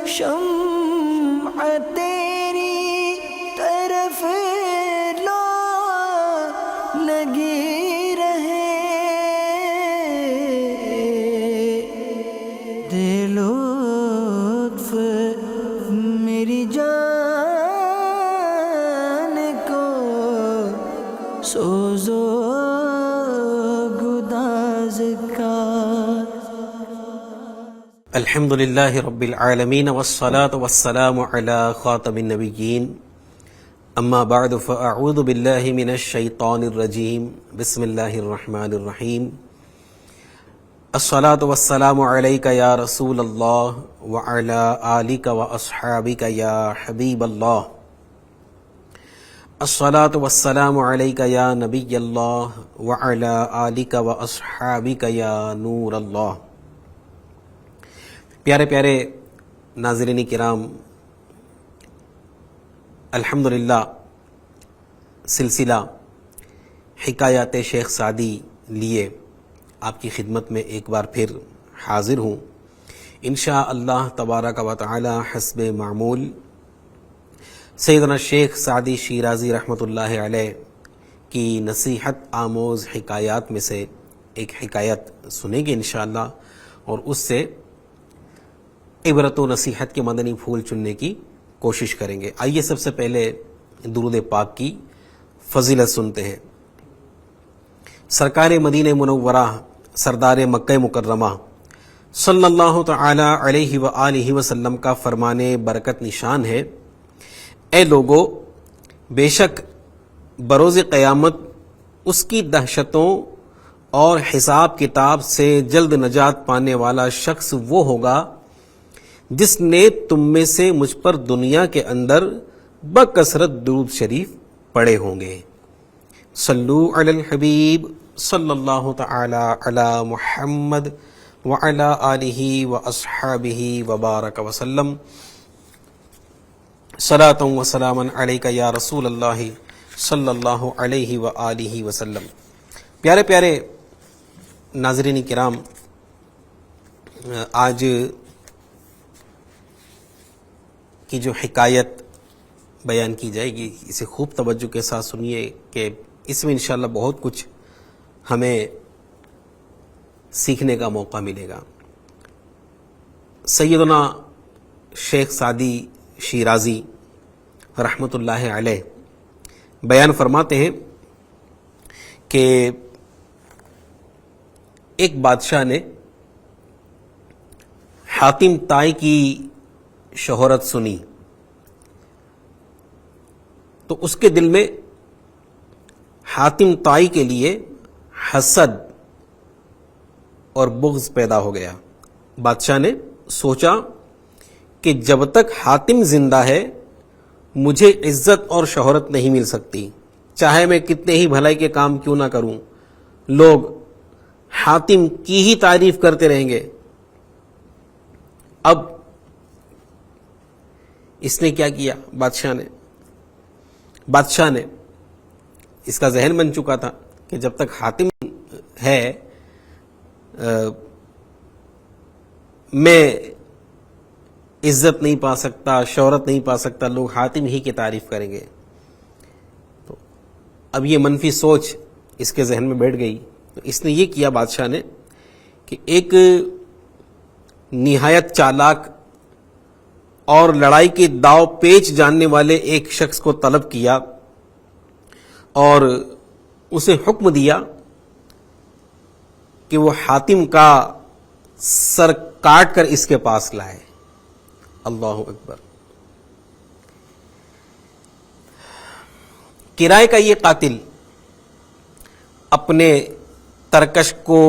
شمع تیری طرف لو لگی رہے، دے لطف میری جان کو سوزو گداز کا۔ الحمد للہ رب العالمین والصلاة والسلام علی خاتم النبیین، اما بعد فاعوذ باللہ من الشیطان الرجیم، بسم اللہ الرحمن الرحیم۔ الصلاة والسلام علیک یا رسول اللہ وعلی آلک واصحابک یا حبیب اللہ، الصلاة والسلام علیک یا نبی اللہ وعلی آلک واصحابک یا نور اللہ۔ پیارے پیارے ناظرین کرام، الحمدللہ سلسلہ حکایات شیخ سعدی لیے آپ کی خدمت میں ایک بار پھر حاضر ہوں۔ انشاءاللہ تبارک و تعالی حسب معمول سیدنا شیخ سعدی شیرازی رحمۃ اللہ علیہ کی نصیحت آموز حکایات میں سے ایک حکایت سنیں گے انشاءاللہ، اور اس سے عبرت و نصیحت کے مدنی پھول چننے کی کوشش کریں گے۔ آئیے سب سے پہلے درود پاک کی فضیلت سنتے ہیں۔ سرکار مدینہ منورہ سردار مکہ مکرمہ صلی اللہ تعالی علیہ وآلہ وسلم کا فرمان برکت نشان ہے، اے لوگو، بے شک بروز قیامت اس کی دہشتوں اور حساب کتاب سے جلد نجات پانے والا شخص وہ ہوگا جس نے تم میں سے مجھ پر دنیا کے اندر بکثرت درود شریف پڑھے ہوں گے۔ صلو علی الحبیب صلی اللہ تعالی علی محمد وعلی آلہ واصحابہ وبارک وسلم، صلاۃ و سلاما علیک یا رسول اللہ صلی اللہ علیہ وآلہ وسلم۔ پیارے پیارے ناظرین کرام، آج کی جو حکایت بیان کی جائے گی اسے خوب توجہ کے ساتھ سنیے کہ اس میں انشاءاللہ بہت کچھ ہمیں سیکھنے کا موقع ملے گا۔ سیدنا شیخ سعدی شیرازی رحمۃ اللہ علیہ بیان فرماتے ہیں کہ ایک بادشاہ نے حاتم طائی کی شہرت سنی تو اس کے دل میں حاتم طائی کے لیے حسد اور بغض پیدا ہو گیا۔ بادشاہ نے سوچا کہ جب تک حاتم زندہ ہے مجھے عزت اور شہرت نہیں مل سکتی، چاہے میں کتنے ہی بھلائی کے کام کیوں نہ کروں، لوگ حاتم کی ہی تعریف کرتے رہیں گے۔ اب اس نے کیا کیا؟ بادشاہ نے اس کا ذہن بن چکا تھا کہ جب تک حاتم ہے میں عزت نہیں پا سکتا، شہرت نہیں پا سکتا، لوگ حاتم ہی کی تعریف کریں گے۔ تو اب یہ منفی سوچ اس کے ذہن میں بیٹھ گئی، تو اس نے یہ کیا بادشاہ نے کہ ایک نہایت چالاک اور لڑائی کے داؤ پیچ جاننے والے ایک شخص کو طلب کیا اور اسے حکم دیا کہ وہ حاتم کا سر کاٹ کر اس کے پاس لائے۔ اللہ اکبر۔ کرائے کا یہ قاتل اپنے ترکش کو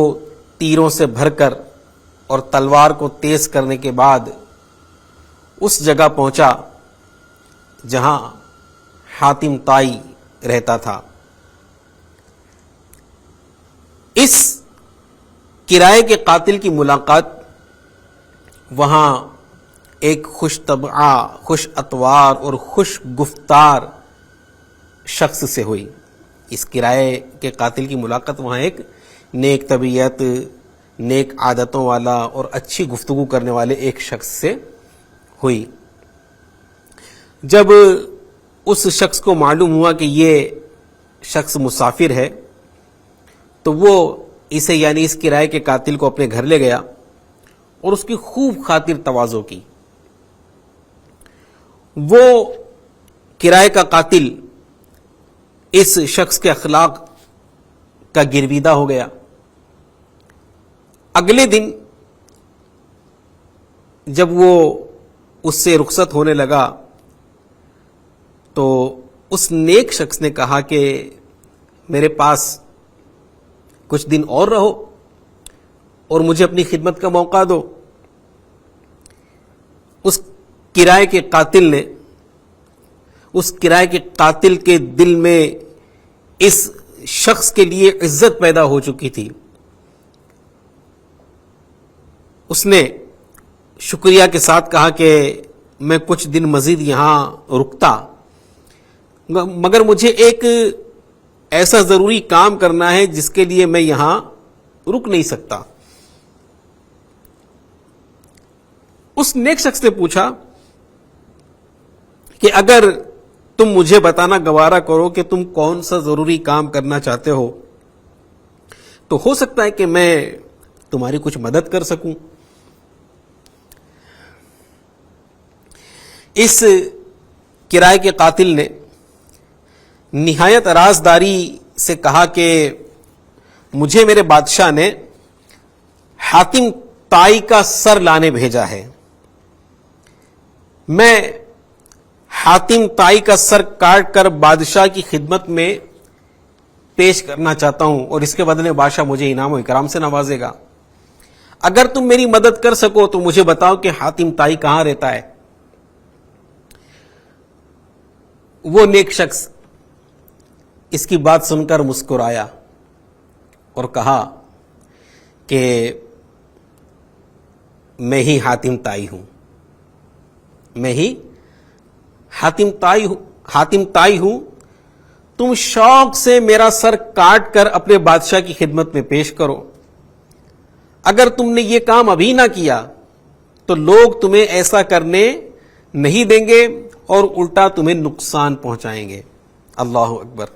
تیروں سے بھر کر اور تلوار کو تیز کرنے کے بعد اس جگہ پہنچا جہاں حاتم طائی رہتا تھا۔ اس کرائے کے قاتل کی ملاقات وہاں ایک خوش طبع، خوش اطوار اور خوش گفتار شخص سے ہوئی۔ اس کرائے کے قاتل کی ملاقات وہاں ایک نیک طبیعت، نیک عادتوں والا اور اچھی گفتگو کرنے والے ایک شخص سے ہوئی. جب اس شخص کو معلوم ہوا کہ یہ شخص مسافر ہے تو وہ اسے یعنی اس کرائے کے قاتل کو اپنے گھر لے گیا اور اس کی خوب خاطر تواضع کی. وہ کرائے کا قاتل اس شخص کے اخلاق کا گرویدہ ہو گیا. اگلے دن جب وہ اس سے رخصت ہونے لگا تو اس نیک شخص نے کہا کہ میرے پاس کچھ دن اور رہو اور مجھے اپنی خدمت کا موقع دو. اس کرائے کے قاتل کے دل میں اس شخص کے لیے عزت پیدا ہو چکی تھی. اس نے شکریہ کے ساتھ کہا کہ میں کچھ دن مزید یہاں رکتا، مگر مجھے ایک ایسا ضروری کام کرنا ہے جس کے لیے میں یہاں رک نہیں سکتا. اس نیک شخص نے پوچھا کہ اگر تم مجھے بتانا گوارا کرو کہ تم کون سا ضروری کام کرنا چاہتے ہو تو ہو سکتا ہے کہ میں تمہاری کچھ مدد کر سکوں. اس کرائے کے قاتل نے نہایت رازداری سے کہا کہ مجھے میرے بادشاہ نے حاتم طائی کا سر لانے بھیجا ہے. میں حاتم طائی کا سر کاٹ کر بادشاہ کی خدمت میں پیش کرنا چاہتا ہوں اور اس کے بدلے بادشاہ مجھے انعام و اکرام سے نوازے گا. اگر تم میری مدد کر سکو تو مجھے بتاؤ کہ حاتم طائی کہاں رہتا ہے. وہ نیک شخص اس کی بات سن کر مسکرایا اور کہا کہ میں ہی حاتم طائی ہوں، میں ہی حاتم طائی ہوں. تم شوق سے میرا سر کاٹ کر اپنے بادشاہ کی خدمت میں پیش کرو. اگر تم نے یہ کام ابھی نہ کیا تو لوگ تمہیں ایسا کرنے نہیں دیں گے اور الٹا تمہیں نقصان پہنچائیں گے. اللہ اکبر.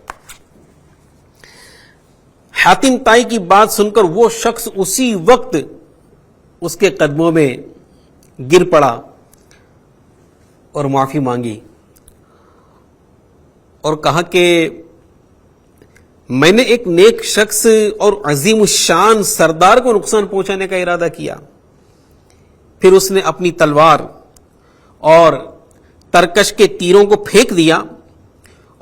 حاتم طائی کی بات سن کر وہ شخص اسی وقت اس کے قدموں میں گر پڑا اور معافی مانگی اور کہا کہ میں نے ایک نیک شخص اور عظیم الشان سردار کو نقصان پہنچانے کا ارادہ کیا. پھر اس نے اپنی تلوار اور ترکش کے تیروں کو پھینک دیا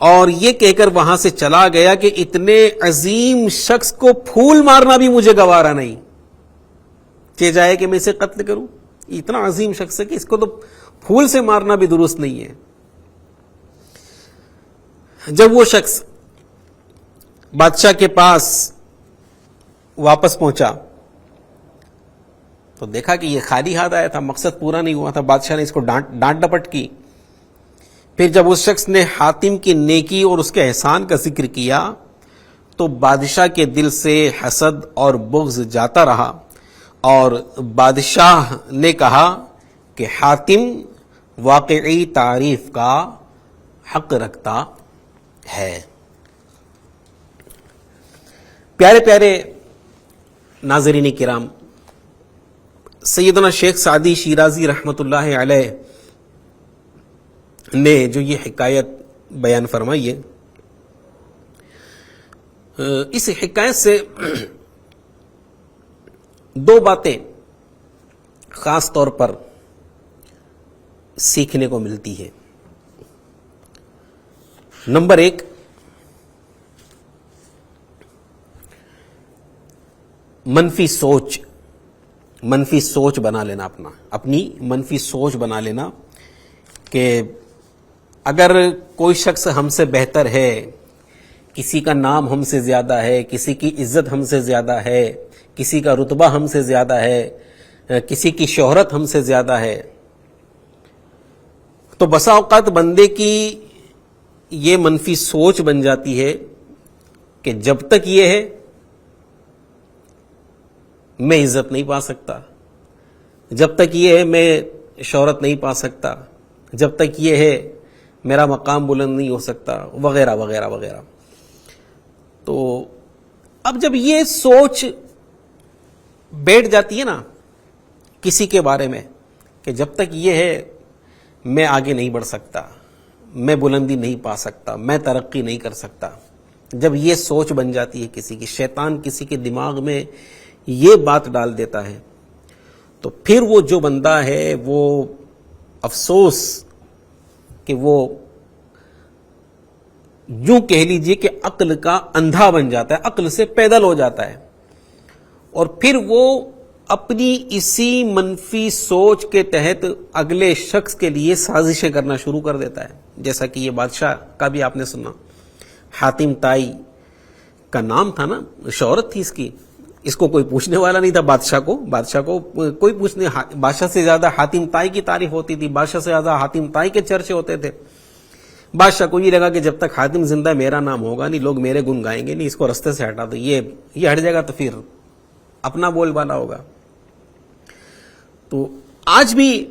اور یہ کہہ کر وہاں سے چلا گیا کہ اتنے عظیم شخص کو پھول مارنا بھی مجھے گوارا نہیں کہ جائے کہ میں اسے قتل کروں. اتنا عظیم شخص ہے کہ اس کو تو پھول سے مارنا بھی درست نہیں ہے. جب وہ شخص بادشاہ کے پاس واپس پہنچا تو دیکھا کہ یہ خالی ہاتھ آیا تھا، مقصد پورا نہیں ہوا تھا. بادشاہ نے اس کو ڈانٹ ڈپٹ کی. پھر جب اس شخص نے حاتم کی نیکی اور اس کے احسان کا ذکر کیا تو بادشاہ کے دل سے حسد اور بغض جاتا رہا اور بادشاہ نے کہا کہ حاتم واقعی تعریف کا حق رکھتا ہے. پیارے پیارے ناظرین کرام، سیدنا شیخ سعدی شیرازی رحمۃ اللہ علیہ نے جو یہ حکایت بیان فرمائی ہے، اس حکایت سے دو باتیں خاص طور پر سیکھنے کو ملتی ہے. نمبر ایک، منفی سوچ بنا لینا، اپنی منفی سوچ بنا لینا کہ اگر کوئی شخص ہم سے بہتر ہے، کسی کا نام ہم سے زیادہ ہے، کسی کی عزت ہم سے زیادہ ہے، کسی کا رتبہ ہم سے زیادہ ہے، کسی کی شہرت ہم سے زیادہ ہے، تو بسا اوقات بندے کی یہ منفی سوچ بن جاتی ہے کہ جب تک یہ ہے میں عزت نہیں پا سکتا، جب تک یہ ہے میں شہرت نہیں پا سکتا، جب تک یہ ہے میرا مقام بلند نہیں ہو سکتا، وغیرہ وغیرہ وغیرہ. تو اب جب یہ سوچ بیٹھ جاتی ہے نا کسی کے بارے میں کہ جب تک یہ ہے میں آگے نہیں بڑھ سکتا، میں بلندی نہیں پا سکتا، میں ترقی نہیں کر سکتا، جب یہ سوچ بن جاتی ہے کسی کی، شیطان کسی کے دماغ میں یہ بات ڈال دیتا ہے، تو پھر وہ جو بندہ ہے وہ افسوس کہ وہ یوں کہہ لیجئے کہ عقل کا اندھا بن جاتا ہے، عقل سے پیدل ہو جاتا ہے، اور پھر وہ اپنی اسی منفی سوچ کے تحت اگلے شخص کے لیے سازشیں کرنا شروع کر دیتا ہے. جیسا کہ یہ بادشاہ کا بھی آپ نے سنا، حاتم طائی کا نام تھا نا، شہرت تھی اس کو کوئی پوچھنے والا نہیں تھا. بادشاہ کو کوئی پوچھنے، بادشاہ سے زیادہ حاتم طائی کی تعریف ہوتی تھی، بادشاہ سے زیادہ حاتم طائی کے چرچے ہوتے تھے. بادشاہ کو یہ لگا کہ جب تک حاتم زندہ ہے میرا نام ہوگا نہیں، لوگ میرے گن گائیں گے نہیں، اس کو رستے سے ہٹا دو، یہ ہٹ جائے گا تو پھر اپنا بول بالا ہوگا. تو آج بھی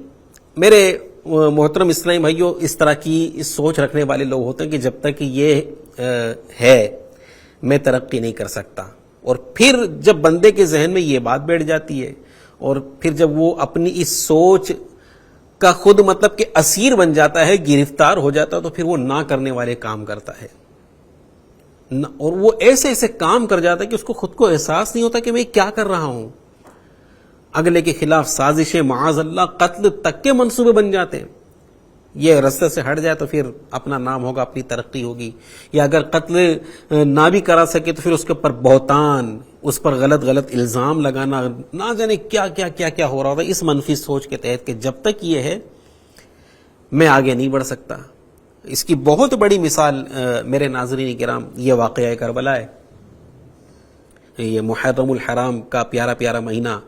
میرے محترم اسلامی بھائیوں اس طرح کی سوچ رکھنے والے لوگ ہوتے ہیں کہ جب تک یہ ہے میں ترقی نہیں کر سکتا. اور پھر جب بندے کے ذہن میں یہ بات بیٹھ جاتی ہے اور پھر جب وہ اپنی اس سوچ کا خود مطلب کہ اسیر بن جاتا ہے، گرفتار ہو جاتا ہے، تو پھر وہ نہ کرنے والے کام کرتا ہے، اور وہ ایسے ایسے کام کر جاتا ہے کہ اس کو خود کو احساس نہیں ہوتا کہ میں کیا کر رہا ہوں. اگلے کے خلاف سازشیں، معاذ اللہ قتل تک کے منصوبے بن جاتے ہیں. یہ رستے سے ہٹ جائے تو پھر اپنا نام ہوگا، اپنی ترقی ہوگی، یا اگر قتل نہ بھی کرا سکے تو پھر اس کے اوپر بہتان، اس پر غلط الزام لگانا، نہ جانے کیا کیا کیا کیا ہو رہا ہوتا ہے اس منفی سوچ کے تحت کہ جب تک یہ ہے میں آگے نہیں بڑھ سکتا. اس کی بہت بڑی مثال میرے ناظرین کرام یہ واقعہ کربلا ہے. یہ محرم الحرام کا پیارا پیارا مہینہ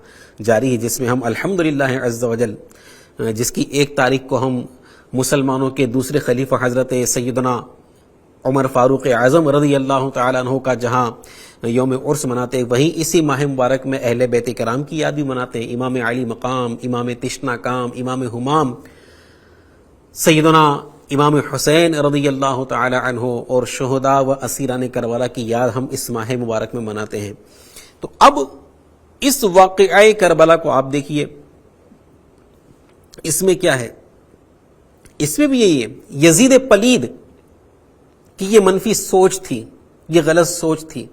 جاری ہے جس میں ہم الحمدللہ عز وجل، جس کی 1 تاریخ کو ہم مسلمانوں کے دوسرے خلیفہ حضرت سیدنا عمر فاروق اعظم رضی اللہ تعالیٰ عنہ کا جہاں یوم عرس مناتے ہیں، وہیں اسی ماہ مبارک میں اہل بیت کرام کی یاد بھی مناتے ہیں. امام علی مقام، امام تشنا کام، امام ہمام، سیدنا امام حسین رضی اللہ تعالی عنہ اور شہداء و اسیران کربلا کی یاد ہم اس ماہ مبارک میں مناتے ہیں. تو اب اس واقعہ کربلا کو آپ دیکھیے، اس میں کیا ہے، اس میں بھی یہی ہے، یزید پلید کی یہ منفی سوچ تھی، یہ غلط سوچ تھی.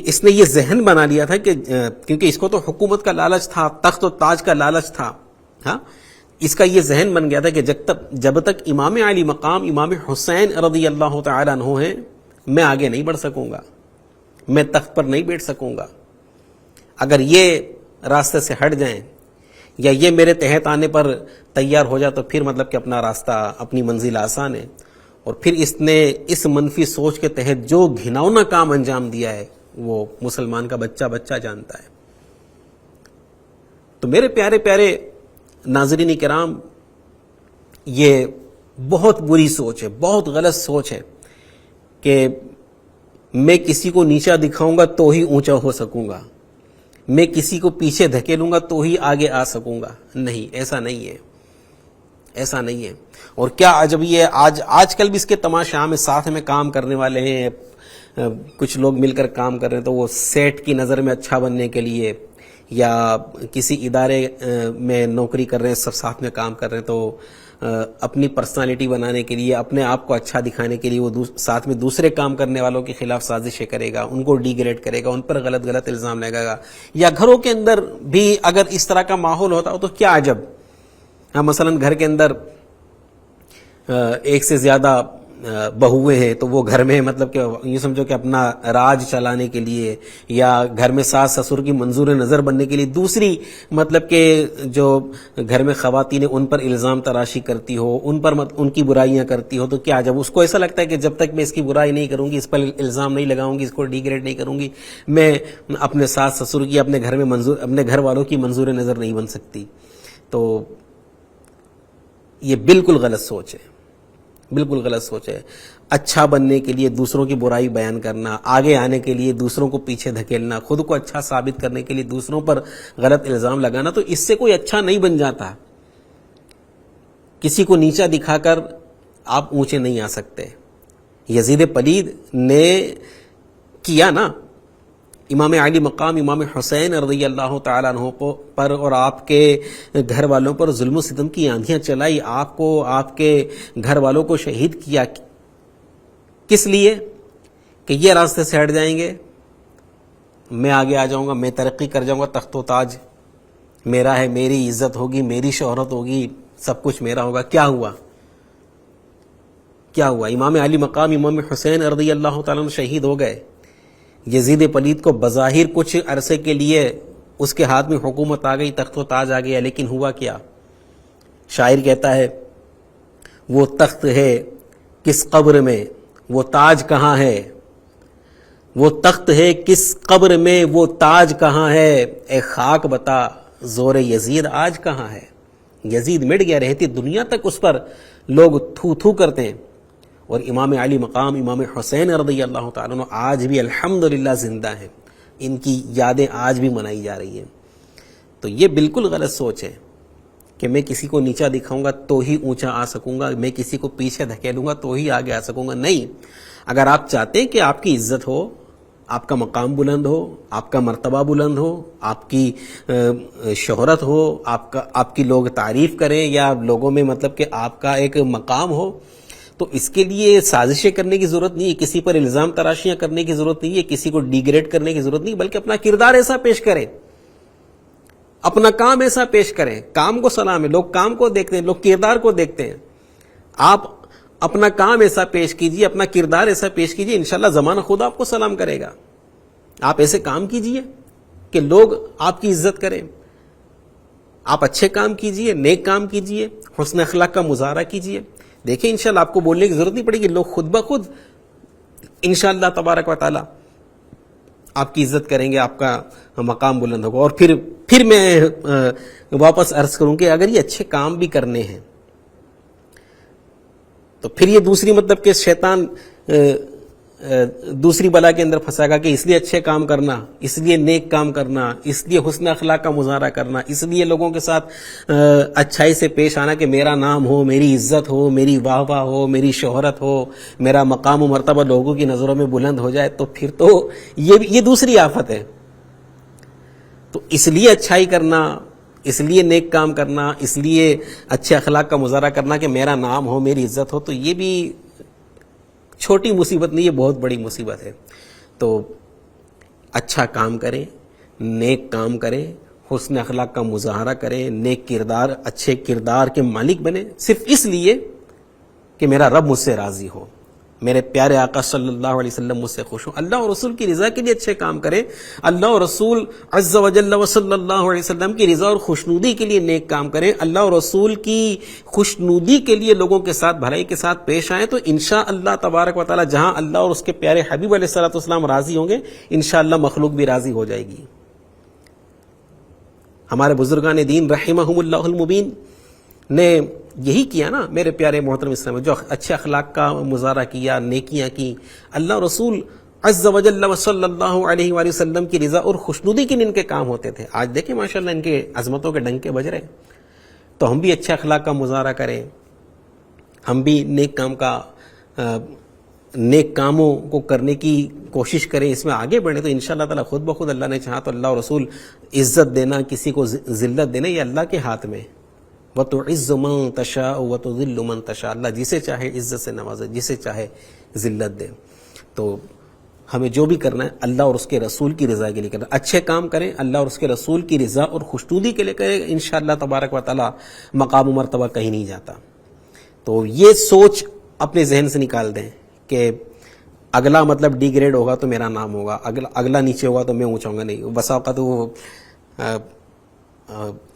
اس نے یہ ذہن بنا لیا تھا کہ کیونکہ اس کو تو حکومت کا لالچ تھا، تخت و تاج کا لالچ تھا، ہاں، اس کا یہ ذہن بن گیا تھا کہ جب تک امام علی مقام، امام حسین رضی اللہ تعالی عنہ ہیں، میں آگے نہیں بڑھ سکوں گا، میں تخت پر نہیں بیٹھ سکوں گا. اگر یہ راستے سے ہٹ جائیں یا یہ میرے تحت آنے پر تیار ہو جائے تو پھر مطلب کہ اپنا راستہ، اپنی منزل آسان ہے. اور پھر اس نے اس منفی سوچ کے تحت جو گھناؤنا کام انجام دیا ہے وہ مسلمان کا بچہ جانتا ہے. تو میرے پیارے پیارے ناظرین کرام، یہ بہت بری سوچ ہے، بہت غلط سوچ ہے کہ میں کسی کو نیچا دکھاؤں گا تو ہی اونچا ہو سکوں گا، میں کسی کو پیچھے دھکیلوں گا تو ہی آگے آ سکوں گا. نہیں، ایسا نہیں ہے، ایسا نہیں ہے. اور کیا عجب یہ آج کل بھی اس کے تماشا میں ساتھ میں کام کرنے والے ہیں، کچھ لوگ مل کر کام کر رہے ہیں تو وہ سیٹ کی نظر میں اچھا بننے کے لیے یا کسی ادارے میں نوکری کر رہے ہیں، سب ساتھ میں کام کر رہے ہیں تو اپنی پرسنالٹی بنانے کے لیے، اپنے آپ کو اچھا دکھانے کے لیے وہ ساتھ میں دوسرے کام کرنے والوں کے خلاف سازشیں کرے گا، ان کو ڈی گریڈ کرے گا، ان پر غلط الزام لگائے گا. یا گھروں کے اندر بھی اگر اس طرح کا ماحول ہوتا ہو تو کیا عجب. مثلا گھر کے اندر ایک سے زیادہ بہویں ہیں تو وہ گھر میں مطلب کہ یہ سمجھو کہ اپنا راج چلانے کے لیے یا گھر میں ساس سسر کی منظور نظر بننے کے لیے دوسری مطلب کہ جو گھر میں خواتین ہیں ان پر الزام تراشی کرتی ہو، ان پر ان کی برائیاں کرتی ہو، تو کیا جب اس کو ایسا لگتا ہے کہ جب تک میں اس کی برائی نہیں کروں گی، اس پر الزام نہیں لگاؤں گی، اس کو ڈی گریڈ نہیں کروں گی، میں اپنے ساس سسر کی، اپنے گھر والوں کی منظور نظر نہیں بن سکتی. تو یہ بالکل غلط سوچ ہے، بالکل غلط سوچ ہے. اچھا بننے کے لیے دوسروں کی برائی بیان کرنا، آگے آنے کے لیے دوسروں کو پیچھے دھکیلنا، خود کو اچھا ثابت کرنے کے لیے دوسروں پر غلط الزام لگانا، تو اس سے کوئی اچھا نہیں بن جاتا. کسی کو نیچا دکھا کر آپ اونچے نہیں آ سکتے. یزید پلید نے کیا نا امام علی مقام امام حسین رضی اللہ تعالیٰ عنہ کو پر اور آپ کے گھر والوں پر ظلم و ستم کی آندھیاں چلائی, آپ کو آپ کے گھر والوں کو شہید کیا. کس لیے؟ کہ یہ راستے سے ہٹ جائیں گے, میں آگے آ جاؤں گا, میں ترقی کر جاؤں گا, تخت و تاج میرا ہے, میری عزت ہوگی, میری شہرت ہوگی, سب کچھ میرا ہوگا. کیا ہوا؟ کیا ہوا؟ امام علی مقام امام حسین رضی اللہ تعالیٰ عنہ شہید ہو گئے. یزید پلید کو بظاہر کچھ عرصے کے لیے اس کے ہاتھ میں حکومت آ گئی, تخت و تاج آ گیا, لیکن ہوا کیا؟ شاعر کہتا ہے وہ تخت ہے کس قبر میں, وہ تاج کہاں ہے, وہ تخت ہے کس قبر میں, وہ تاج کہاں ہے, اے خاک بتا زور یزید آج کہاں ہے. یزید مٹ گیا, رہتی دنیا تک اس پر لوگ تھو تھو کرتے ہیں, اور امام علی مقام امام حسین رضی اللہ تعالیٰ عنہ آج بھی الحمدللہ زندہ ہیں, ان کی یادیں آج بھی منائی جا رہی ہیں. تو یہ بالکل غلط سوچ ہے کہ میں کسی کو نیچا دکھاؤں گا تو ہی اونچا آ سکوں گا, میں کسی کو پیچھے دھکیلوں گا تو ہی آگے آ سکوں گا. نہیں, اگر آپ چاہتے ہیں کہ آپ کی عزت ہو, آپ کا مقام بلند ہو, آپ کا مرتبہ بلند ہو, آپ کی شہرت ہو, آپ کی لوگ تعریف کریں, یا لوگوں میں مطلب کہ آپ کا ایک مقام ہو, تو اس کے لیے سازشیں کرنے کی ضرورت نہیں ہے, کسی پر الزام تراشیاں کرنے کی ضرورت نہیں ہے, کسی کو ڈیگریڈ کرنے کی ضرورت نہیں, بلکہ اپنا کردار ایسا پیش کریں, اپنا کام ایسا پیش کریں. کام کو سلام ہے, لوگ کام کو دیکھتے ہیں, لوگ کردار کو دیکھتے ہیں. آپ اپنا کام ایسا پیش کیجئے, اپنا کردار ایسا پیش کیجئے, انشاءاللہ زمانہ خود آپ کو سلام کرے گا. آپ ایسے کام کیجئے کہ لوگ آپ کی عزت کریں. آپ اچھے کام کیجئے, نیک کام کیجئے, حسن اخلاق کا مظاہرہ کیجئے. دیکھیں انشاءاللہ آپ کو بولنے کی ضرورت نہیں پڑے گی, لوگ خود بخود انشاءاللہ تبارک و تعالی آپ کی عزت کریں گے, آپ کا مقام بلند ہوگا. اور پھر میں واپس عرض کروں کہ اگر یہ اچھے کام بھی کرنے ہیں تو پھر یہ دوسری مطلب کہ شیطان دوسری بلا کے اندر پھنسائے گا کہ اس لیے اچھے کام کرنا, اس لیے نیک کام کرنا, اس لیے حسن اخلاق کا مظاہرہ کرنا, اس لیے لوگوں کے ساتھ اچھائی سے پیش آنا کہ میرا نام ہو, میری عزت ہو, میری واہ واہ ہو, میری شہرت ہو, میرا مقام و مرتبہ لوگوں کی نظروں میں بلند ہو جائے. تو پھر تو یہ دوسری آفت ہے. تو اس لیے اچھائی کرنا, اس لیے نیک کام کرنا, اس لیے اچھے اخلاق کا مظاہرہ کرنا کہ میرا نام ہو, میری عزت ہو, تو یہ بھی چھوٹی مصیبت نہیں, یہ بہت بڑی مصیبت ہے. تو اچھا کام کریں, نیک کام کریں, حسن اخلاق کا مظاہرہ کریں, نیک کردار, اچھے کردار کے مالک بنیں, صرف اس لیے کہ میرا رب مجھ سے راضی ہو, میرے پیارے آقا صلی اللہ علیہ وسلم مجھ سے خوش ہوں. اللہ اور رسول کی رضا کے لیے اچھے کام کریں, اللہ اور رسول عز و جل و صلی اللہ علیہ وسلم کی رضا اور خوشنودی کے لیے نیک کام کریں, اللہ اور رسول کی خوشنودی کے لیے لوگوں کے ساتھ بھلائی کے ساتھ پیش آئیں. تو انشاءاللہ تبارک و تعالی جہاں اللہ اور اس کے پیارے حبیب علیہ الصلوۃ والسلام راضی ہوں گے, انشاءاللہ مخلوق بھی راضی ہو جائے گی. ہمارے بزرگان دین رحمہم اللہ المبین نے یہی کیا نا میرے پیارے محترم اسلام, جو اچھے اخلاق کا مظاہرہ کیا, نیکیاں کی, اللہ رسول عز و جل و صلی اللہ علیہ وآلہ وسلم کی رضا اور خوشنودی کے لیے ان کے کام ہوتے تھے. آج دیکھیں ماشاءاللہ ان کے عظمتوں کے ڈنکے بج رہے. تو ہم بھی اچھے اخلاق کا مظاہرہ کریں, ہم بھی نیک کاموں کو کرنے کی کوشش کریں, اس میں آگے بڑھیں. تو انشاءاللہ تعالی خود بخود اللہ نے چاہا تو اللہ اور رسول عزت دینا, کسی کو ذلت دینا, یہ اللہ کے ہاتھ میں. وَتُعِزُّ مَن تَشَاءُ وَتُذِلُّ مَن تَشَاءُ, اللہ جسے چاہے عزت سے نوازے, جسے چاہے ذلت دے. تو ہمیں جو بھی کرنا ہے اللہ اور اس کے رسول کی رضا کے لیے کرنا. اچھے کام کریں, اللہ اور اس کے رسول کی رضا اور خوشنودی کے لیے کریں, انشاءاللہ تبارک و تعالی مقام و مرتبہ کہیں نہیں جاتا. تو یہ سوچ اپنے ذہن سے نکال دیں کہ اگلا مطلب ڈی گریڈ ہوگا تو میرا نام ہوگا, اگلا نیچے ہوگا تو میں اونچا ہوں گا. نہیں, بسا اوقات وہ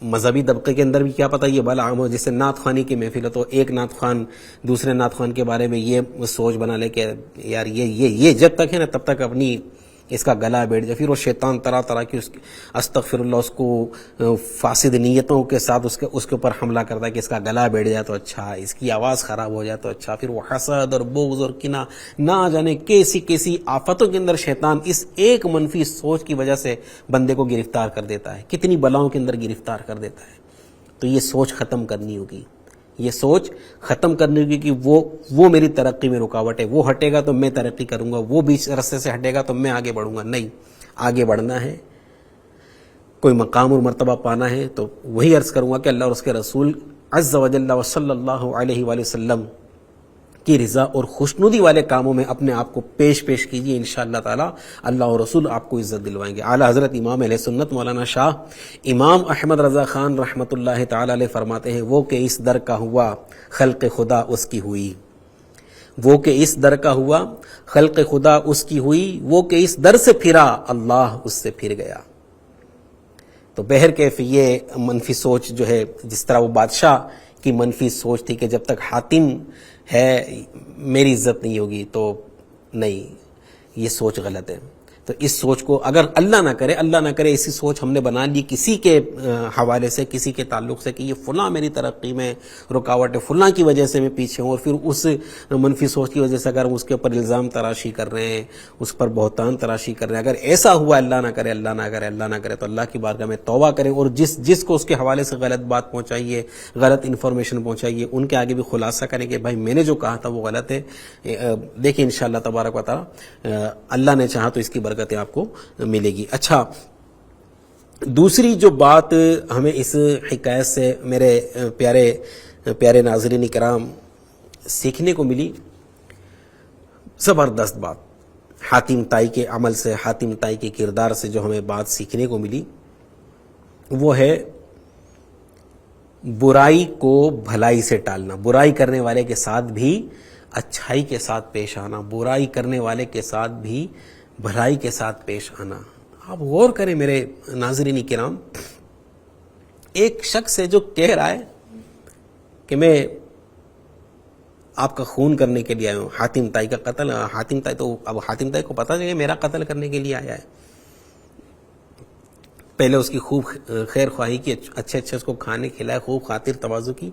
مذہبی طبقے کے اندر بھی کیا پتہ یہ بلا عام ہو, جس سے نعت خوانی کی محفل ہے تو ایک نعت خوان دوسرے نعت خوان کے بارے میں یہ سوچ بنا لے کہ یار یہ جب تک ہے نا تب تک اپنی اس کا گلا بیٹھ جائے. پھر وہ شیطان طرح طرح کی استغفر اللہ اس کو فاسد نیتوں کے ساتھ اس کے اوپر حملہ کرتا ہے کہ اس کا گلا بیٹھ جائے تو اچھا, اس کی آواز خراب ہو جائے تو اچھا. پھر وہ حسد اور بغض اور کینہ, نہ جانے کیسی آفتوں کے اندر شیطان اس ایک منفی سوچ کی وجہ سے بندے کو گرفتار کر دیتا ہے, کتنی بلاؤں کے اندر گرفتار کر دیتا ہے. تو یہ سوچ ختم کرنی ہوگی, یہ سوچ ختم کرنے کی کہ وہ میری ترقی میں رکاوٹ ہے، وہ ہٹے گا تو میں ترقی کروں گا، وہ بیچ رستے سے ہٹے گا تو میں آگے بڑھوں گا. نہیں، آگے بڑھنا ہے، کوئی مقام اور مرتبہ پانا ہے تو وہی عرض کروں گا کہ اللہ اور اس کے رسول عز و جل و صلی اللہ علیہ وآلہ وسلم کی رضا اور خوشنودی والے کاموں میں اپنے آپ کو پیش کیجیے. انشاءاللہ تعالی اللہ اور رسول آپ کو عزت دلوائیں گے. اعلیٰ حضرت امام اہل سنت مولانا شاہ امام احمد رضا خان رحمۃ اللہ تعالی علیہ فرماتے ہیں، وہ کہ اس در کا ہوا خلق خدا اس کی ہوئی، وہ کہ اس در کا ہوا خلق خدا اس کی ہوئی، وہ کہ اس در سے پھرا اللہ اس سے پھر گیا. تو بہرکیف یہ منفی سوچ جو ہے، جس طرح وہ بادشاہ کی منفی سوچ تھی کہ جب تک حاتم ہے میری عزت نہیں ہوگی، تو نہیں، یہ سوچ غلط ہے. تو اس سوچ کو اگر اللہ نہ کرے ایسی سوچ ہم نے بنا لی کسی کے حوالے سے، کسی کے تعلق سے کہ یہ فلاں میری ترقی میں رکاوٹ ہے، فلاں کی وجہ سے میں پیچھے ہوں، اور پھر اس منفی سوچ کی وجہ سے اگر ہم اس کے اوپر الزام تراشی کر رہے ہیں، اس پر بہتان تراشی کر رہے ہیں، اگر ایسا ہوا اللہ نہ کرے تو اللہ کی بارگاہ میں توبہ کریں، اور جس کو اس کے حوالے سے غلط بات پہنچائیے، غلط انفارمیشن پہنچائیے، ان کے آگے بھی خلاصہ کریں کہ بھائی میں نے جو کہا تھا وہ غلط ہے. دیکھیں انشاءاللہ تبارک و تعالی اللہ نے چاہا تو اس کی برکتیں آپ کو ملے گی. اچھا، دوسری جو بات ہمیں اس حکایت سے میرے پیارے ناظرین کرام سیکھنے کو ملی، زبردست بات، حاتم طائی کے عمل سے، حاتم طائی کے کردار سے جو ہمیں بات سیکھنے کو ملی وہ ہے برائی کو بھلائی سے ٹالنا، برائی کرنے والے کے ساتھ بھی اچھائی کے ساتھ پیش آنا، برائی کرنے والے کے ساتھ بھی بھلائی کے ساتھ پیش آنا. آپ غور کریں میرے ناظرین کرام، ایک شخص ہے جو کہہ رہا ہے کہ میں آپ کا خون کرنے کے لیے آیا ہوں، حاتم طائی کا قتل، حاتم طائی کو پتہ چلے میرا قتل کرنے کے لیے آیا ہے. پہلے اس کی خوب خیر خواہی کی، اچھے اس کو کھانے کھلائے، خوب خاطر تواضع کی،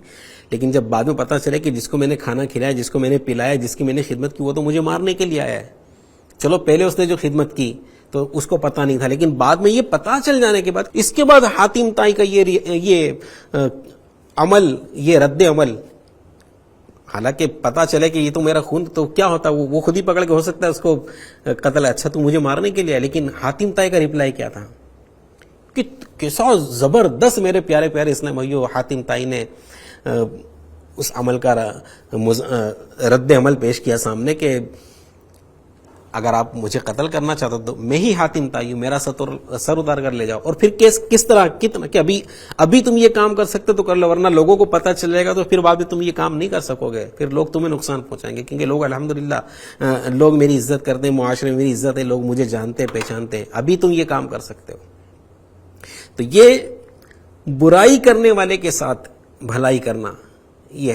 لیکن جب بعد میں پتہ چلے کہ جس کو میں نے کھانا کھلایا، جس کو میں نے پلایا، جس کی میں نے خدمت کی، وہ تو مجھے مارنے کے لیے آیا ہے. چلو پہلے اس نے جو خدمت کی تو اس کو پتہ نہیں تھا، لیکن بعد میں یہ پتہ چل جانے کے بعد اس کے بعد حاتم طائی کا یہ عمل، یہ رد عمل، حالانکہ پتہ چلے کہ یہ تو میرا خون، تو کیا ہوتا، وہ خود ہی پکڑ کے ہو سکتا ہے اس کو قتل، اچھا تو مجھے مارنے کے لیے آیا. لیکن حاتم طائی کا ریپلائی کیا تھا کہ کیسا زبردست میرے پیارے اسلام بھائیو حاتم طائی نے اس عمل کا رد عمل پیش کیا سامنے کہ اگر آپ مجھے قتل کرنا چاہتے تو میں ہی حاتم طائی ہوں، میرا سر اتار کر لے جاؤ. اور پھر کس طرح کتنا کہ ابھی تم یہ کام کر سکتے تو کر لو، ورنہ لوگوں کو پتہ چل جائے گا تو پھر بعد میں تم یہ کام نہیں کر سکو گے، پھر لوگ تمہیں نقصان پہنچائیں گے. کیونکہ لوگ الحمدللہ لوگ میری عزت کرتے ہیں، معاشرے میں میری عزت ہے، لوگ مجھے جانتے پہچانتے ہیں، ابھی تم یہ کام کر سکتے ہو. تو یہ برائی کرنے والے کے ساتھ بھلائی کرنا، یہ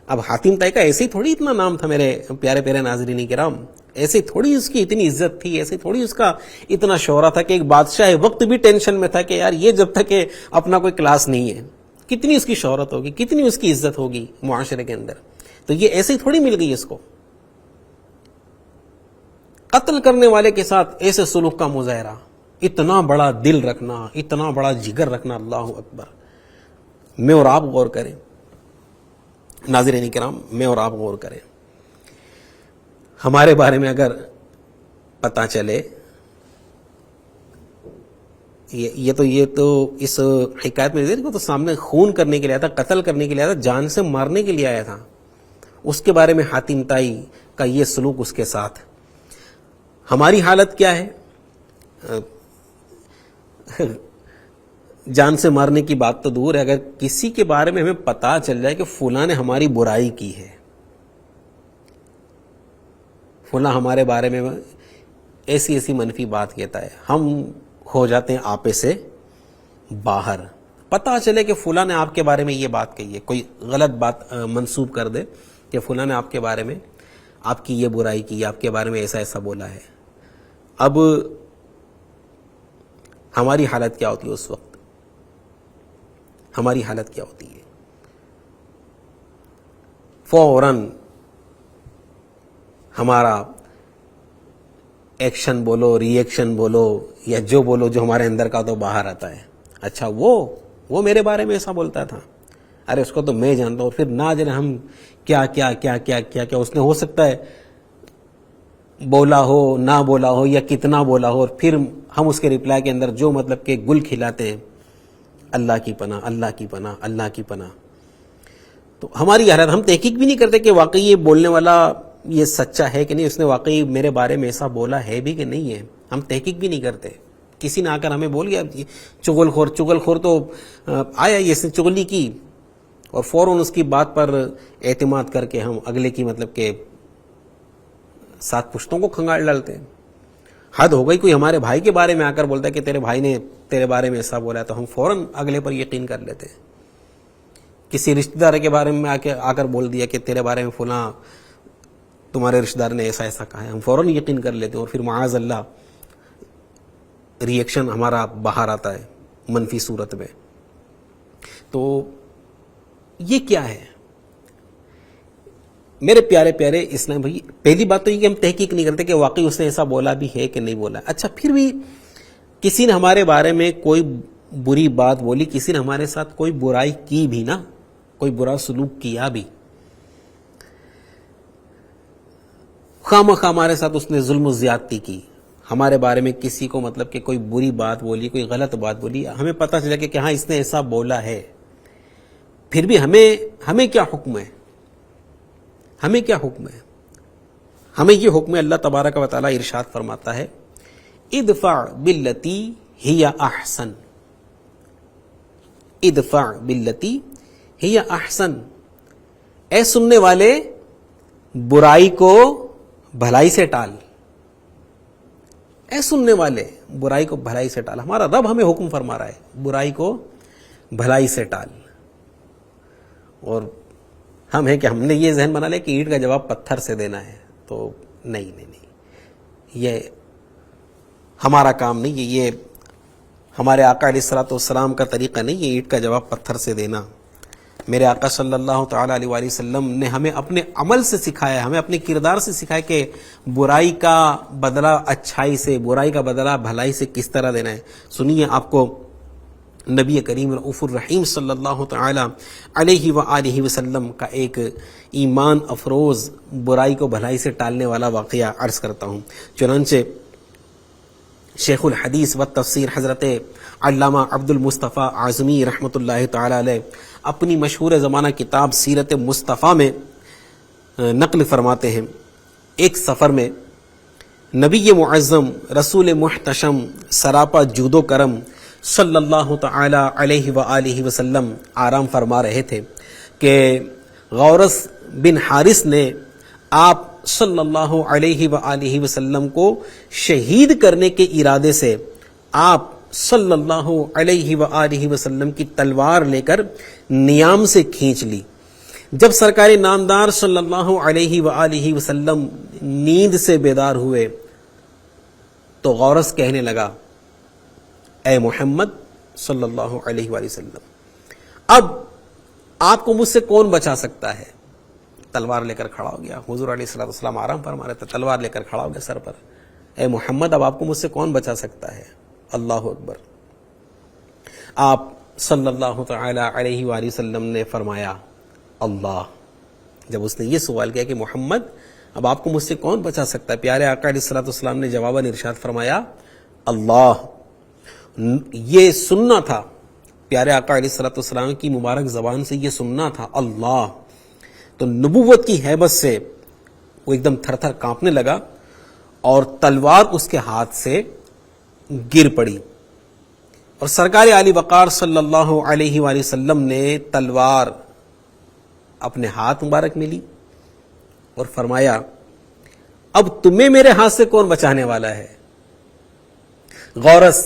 اب حاتم طائی کا ایسے ہی تھوڑی اتنا نام تھا میرے پیارے ناظرین کرام، ایسے تھوڑی اس کی اتنی عزت تھی، ایسے تھوڑی اس کا اتنا شہرہ تھا کہ ایک بادشاہ وقت بھی ٹینشن میں تھا کہ یار یہ جب تک اپنا کوئی کلاس نہیں ہے، کتنی اس کی شہرت ہوگی، کتنی اس کی عزت ہوگی معاشرے کے اندر. تو یہ ایسے ہی تھوڑی مل گئی اس کو. قتل کرنے والے کے ساتھ ایسے سلوک کا مظاہرہ، اتنا بڑا دل رکھنا، اتنا بڑا جگر رکھنا، اللہ اکبر. میں اور آپ غور کریں ناظرین کرام، میں اور آپ غور کریں. ہمارے بارے میں اگر پتہ چلے، یہ تو اس حکایت میں دیکھو تو سامنے خون کرنے کے لیے آیا تھا، قتل کرنے کے لیے آیا تھا، جان سے مارنے کے لیے آیا تھا. اس کے بارے میں حاتم طائی کا یہ سلوک اس کے ساتھ. ہماری حالت کیا ہے؟ جان سے مارنے کی بات تو دور ہے، اگر کسی کے بارے میں ہمیں پتہ چل جائے کہ فلاں نے ہماری برائی کی ہے، فلاں ہمارے بارے میں ایسی منفی بات کہتا ہے، ہم ہو جاتے ہیں آپے سے باہر. پتہ چلے کہ فلاں نے آپ کے بارے میں یہ بات کہی ہے، کوئی غلط بات منسوب کر دے کہ فلاں نے آپ کے بارے میں آپ کی یہ برائی کی، آپ کے بارے میں ایسا بولا ہے. اب ہماری حالت کیا ہوتی ہے اس وقت؟ ہماری حالت کیا ہوتی ہے؟ فوراً ہمارا ایکشن بولو، ری ایکشن بولو، یا جو بولو جو ہمارے اندر کا تو باہر آتا ہے. اچھا وہ میرے بارے میں ایسا بولتا تھا، ارے اس کو تو میں جانتا ہوں. اور پھر نہ جانے ہم کیا کیا کیا کیا کیا کیا اس نے ہو سکتا ہے بولا ہو نہ بولا ہو یا کتنا بولا ہو, اور پھر ہم اس کے رپلائی کے اندر جو مطلب کہ گل کھلاتے ہیں, اللہ کی پناہ اللہ کی پناہ اللہ کی پناہ. تو ہماری حالت, ہم تحقیق بھی نہیں کرتے کہ واقعی یہ بولنے والا یہ سچا ہے کہ نہیں, اس نے واقعی میرے بارے میں ایسا بولا ہے بھی کہ نہیں ہے. ہم تحقیق بھی نہیں کرتے. کسی نے آ کر ہمیں بول گیا چغل خور تو آیا, یہ اس نے چغلی کی, اور فوراً اس کی بات پر اعتماد کر کے ہم اگلے کی مطلب کہ 7 پشتوں کو کھنگال ڈالتے ہیں. حد ہو گئی. کوئی ہمارے بھائی کے بارے میں آ کر بولتا ہے کہ تیرے بھائی نے تیرے بارے میں ایسا بولا ہے, تو ہم فوراً اگلے پر یقین کر لیتے ہیں. کسی رشتہ دار کے بارے میں آ کر بول دیا کہ تیرے بارے میں فلاں تمہارے رشتہ دار نے ایسا ایسا کہا ہے, ہم فوراً یقین کر لیتے ہیں, اور پھر معاذ اللہ ریئیکشن ہمارا باہر آتا ہے منفی صورت میں. تو یہ کیا ہے میرے پیارے پیارے اسلام بھائی؟ پہلی بات تو یہ کہ ہم تحقیق نہیں کرتے کہ واقعی اس نے ایسا بولا بھی ہے کہ نہیں بولا. اچھا, پھر بھی کسی نے ہمارے بارے میں کوئی بری بات بولی, کسی نے ہمارے ساتھ کوئی برائی کی بھی نا, کوئی برا سلوک کیا بھی, خواہ ہمارے ساتھ اس نے ظلم و زیادتی کی, ہمارے بارے میں کسی کو مطلب کہ کوئی بری بات بولی, کوئی غلط بات بولی, ہمیں پتہ چلا کہ ہاں اس نے ایسا بولا ہے, پھر بھی ہمیں کیا حکم ہے؟ ہمیں کیا حکم ہے؟ ہمیں یہ حکم ہے, اللہ تبارک و تعالی ارشاد فرماتا ہے ادفع باللتی ہی احسن, ادفع باللتی ہی احسن. اے سننے والے, برائی کو بھلائی سے ٹال. اے سننے والے, برائی کو بھلائی سے ٹال. ہمارا رب ہمیں حکم فرما رہا ہے برائی کو بھلائی سے ٹال. اور ہم ہیں کہ ہم نے یہ ذہن بنا لیا کہ اینٹ کا جواب پتھر سے دینا ہے. تو نہیں, یہ ہمارا کام نہیں ہے, یہ ہمارے آقا علیہ الصلوۃ والسلام کا طریقہ نہیں ہے اینٹ کا جواب پتھر سے دینا. میرے آقا صلی اللہ تعالی علیہ وآلہ وسلم نے ہمیں اپنے عمل سے سکھایا, ہمیں اپنے کردار سے سکھایا کہ برائی کا بدلہ اچھائی سے, برائی کا بدلہ بھلائی سے کس طرح دینا ہے. سنیے, آپ کو نبی کریم رؤوف الرحیم صلی اللہ تعالی علیہ وآلہ وسلم کا ایک ایمان افروز برائی کو بھلائی سے ٹالنے والا واقعہ عرض کرتا ہوں. چنانچہ شیخ الحدیث و تفسیر حضرت علامہ عبد المصطفیٰ اعظمی رحمۃ اللہ تعالی علیہ اپنی مشہور زمانہ کتاب سیرت مصطفیٰ میں نقل فرماتے ہیں, ایک سفر میں نبی معظم رسول محتشم سراپا جود و کرم صلی اللہ تعالی علیہ وآلہ وسلم آرام فرما رہے تھے کہ غورث بن حارث نے آپ صلی اللہ علیہ وآلہ وسلم کو شہید کرنے کے ارادے سے آپ صلی اللہ علیہ وآلہ وسلم کی تلوار لے کر نیام سے کھینچ لی. جب سرکار نامدار صلی اللہ علیہ وآلہ وسلم نیند سے بیدار ہوئے تو غورث کہنے لگا, اے محمد صلی اللہ علیہ وآلہ وسلم, اب آپ کو مجھ سے کون بچا سکتا ہے؟ تلوار لے کر کھڑا ہو گیا. حضور علیہ الصلوۃ والسلام آرام فرما رہے تھے, تلوار لے کر کھڑا ہو گیا سر پر. اے محمد, اب آپ کو مجھ سے کون بچا سکتا ہے؟ اللہ اکبر. آپ صلی اللہ تعالی علیہ وآلہ وسلم نے فرمایا اللہ. جب اس نے یہ سوال کیا کہ محمد اب آپ کو مجھ سے کون بچا سکتا ہے, پیارے آقا علیہ الصلوۃ والسلام نے جواباً ارشاد فرمایا اللہ. یہ سننا تھا, پیارے آقا علیہ الصلوۃ والسلام کی مبارک زبان سے یہ سننا تھا اللہ. تو نبوت کی ہیبت سے وہ ایک دم تھر تھر کانپنے لگا اور تلوار اس کے ہاتھ سے گر پڑی, اور سرکار عالی وقار صلی اللہ علیہ وآلہ وسلم نے تلوار اپنے ہاتھ مبارک میں لی اور فرمایا اب تمہیں میرے ہاتھ سے کون بچانے والا ہے؟ غورث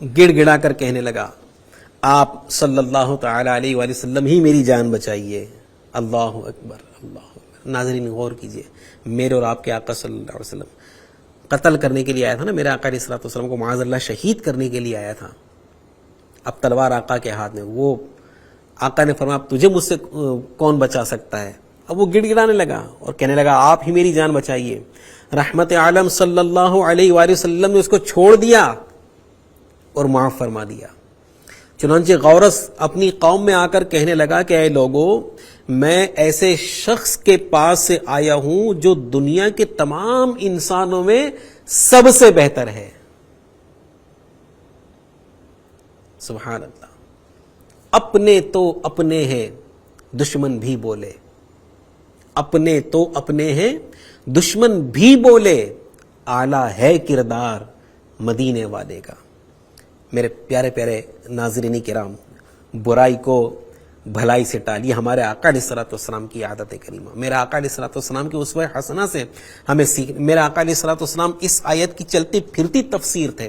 گڑ گڑا کر کہنے لگا آپ صلی اللہ تعالی علیہ وآلہ وسلم ہی میری جان بچائیے. اللہ اکبر, اللہ اکبر. ناظرین غور کیجئے, میرے اور آپ کے آقا صلی اللہ علیہ وسلم قتل کرنے کے لیے آیا تھا نا, میرے آقا علیہ الصلوۃ والسلام کو معاذ اللہ شہید کرنے کے لیے آیا تھا. اب تلوار آقا کے ہاتھ میں, وہ آقا نے فرمایا اب تجھے مجھ سے کون بچا سکتا ہے؟ اب وہ گڑ گڑانے لگا اور کہنے لگا آپ ہی میری جان بچائیے. رحمت عالم صلی اللہ علیہ وآلہ وسلم نے اس کو چھوڑ دیا اور معاف فرما دیا. چنانچہ غورث اپنی قوم میں آ کر کہنے لگا کہ اے لوگو، میں ایسے شخص کے پاس سے آیا ہوں جو دنیا کے تمام انسانوں میں سب سے بہتر ہے۔ سبحان اللہ۔ اپنے تو اپنے ہیں دشمن بھی بولے، اپنے تو اپنے ہیں دشمن بھی بولے، اعلیٰ ہے کردار مدینے والے کا۔ میرے پیارے پیارے ناظرین کرام، برائی کو بھلائی سے ٹالیے، ہمارے آقا علیہ الصلوۃ والسلام کی عادت کریمہ، میرے آقا علیہ الصلوۃ والسلام کی اسوہ حسنہ سے ہمیں سیکھ۔ میرے آقا علیہ الصلوۃ والسلام اس آیت کی چلتی پھرتی تفسیر تھے،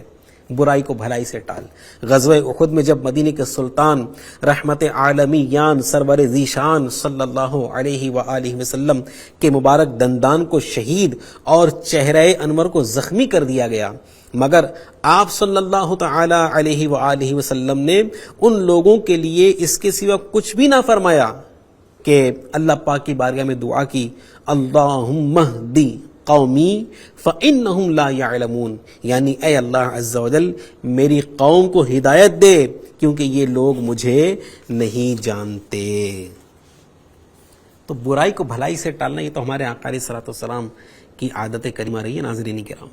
برائی کو بھلائی سے ٹال۔ غزوہ احد میں جب مدینے کے سلطان رحمت عالمیان سرور ذیشان صلی اللہ علیہ وآلہ وسلم کے مبارک دندان کو شہید اور چہرہ انور کو زخمی کر دیا گیا، مگر آپ صلی اللہ تعالی علیہ وآلہ وسلم نے ان لوگوں کے لیے اس کے سوا کچھ بھی نہ فرمایا کہ اللہ پاک کی بارگاہ میں دعا کی، اللہم اہدی قومی فإنہم لا یعلمون، یعنی اے اللہ عز و جل میری قوم کو ہدایت دے کیونکہ یہ لوگ مجھے نہیں جانتے۔ تو برائی کو بھلائی سے ٹالنا یہ تو ہمارے آقا علیہ الصلوۃ والسلام کی عادت کریمہ رہی ہے۔ ناظرین کرام،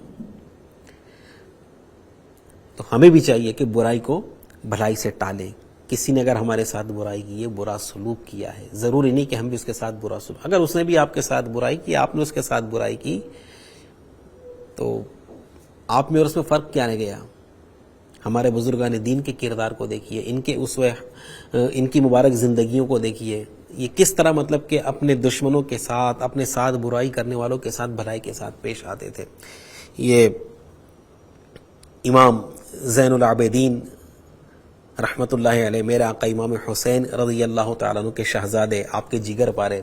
تو ہمیں بھی چاہیے کہ برائی کو بھلائی سے ٹالیں۔ کسی نے اگر ہمارے ساتھ برائی کی ہے، برا سلوک کیا ہے، ضروری نہیں کہ ہم بھی اس کے ساتھ برا سلوک، اگر اس نے بھی آپ کے ساتھ برائی کی، آپ نے اس کے ساتھ برائی کی، تو آپ میں اور اس میں فرق کیا رہ گیا؟ ہمارے بزرگان دین کے کردار کو دیکھیے، ان کی مبارک زندگیوں کو دیکھیے، یہ کس طرح مطلب کہ اپنے دشمنوں کے ساتھ، اپنے ساتھ برائی کرنے والوں کے ساتھ بھلائی کے ساتھ پیش آتے تھے۔ یہ امام زین العابدین رحمت اللہ علیہ، میرے آقا امام حسین رضی اللہ تعالیٰ عنہ کے شہزادے، آپ کے جگر پارے،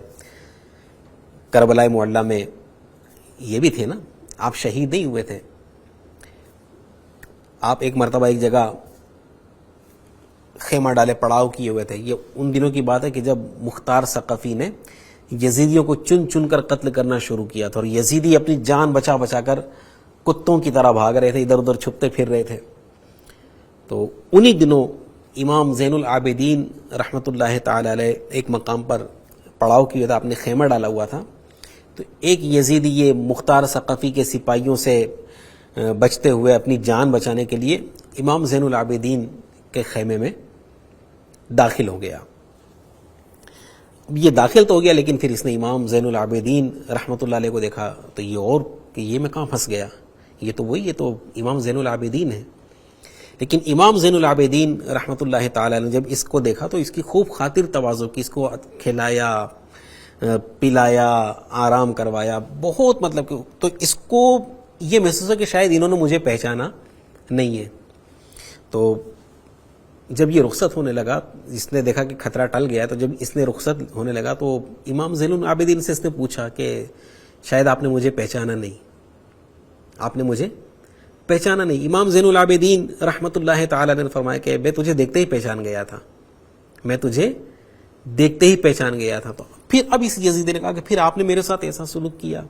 کربلا معلیٰ میں یہ بھی تھے نا، آپ شہید نہیں ہوئے تھے، آپ ایک مرتبہ ایک جگہ خیمہ ڈالے پڑاؤ کیے ہوئے تھے۔ یہ ان دنوں کی بات ہے کہ جب مختار ثقفی نے یزیدیوں کو چن چن کر قتل کرنا شروع کیا تھا، اور یزیدی اپنی جان بچا بچا کر کتوں کی طرح بھاگ رہے تھے، ادھر ادھر چھپتے پھر رہے تھے۔ تو انہی دنوں امام زین العابدین رحمت اللہ تعالی علیہ ایک مقام پر پڑاؤ کیا تھا، آپ نے خیمہ ڈالا ہوا تھا، تو ایک یزیدی یہ مختار ثقفی کے سپاہیوں سے بچتے ہوئے اپنی جان بچانے کے لیے امام زین العابدین کے خیمے میں داخل ہو گیا۔ یہ داخل تو ہو گیا، لیکن پھر اس نے امام زین العابدین رحمت اللہ علیہ کو دیکھا تو یہ اور کہ یہ میں کہاں پھنس گیا، یہ تو امام زین العابدین ہے۔ لیکن امام زین العابدین رحمت اللہ تعالی نے جب اس کو دیکھا تو اس کی خوب خاطر تواضع کی، اس کو کھلایا پلایا، آرام کروایا، بہت مطلب کہ تو اس کو یہ محسوس ہے کہ شاید انہوں نے مجھے پہچانا نہیں ہے۔ تو جب یہ رخصت ہونے لگا، اس نے دیکھا کہ خطرہ ٹل گیا، تو جب اس نے رخصت ہونے لگا تو امام زین العابدین سے اس نے پوچھا کہ شاید آپ نے مجھے پہچانا نہیں، آپ نے مجھے پہچانا نہیں۔ امام زین العابدین رحمت اللہ تعالی نے فرمایا کہ میں تجھے دیکھتے ہی پہچان گیا تھا، میں تجھے دیکھتے ہی پہچان گیا تھا۔ تو پھر اب اس یزیدی نے کہا کہ پھر آپ نے میرے ساتھ ایسا سلوک کیا،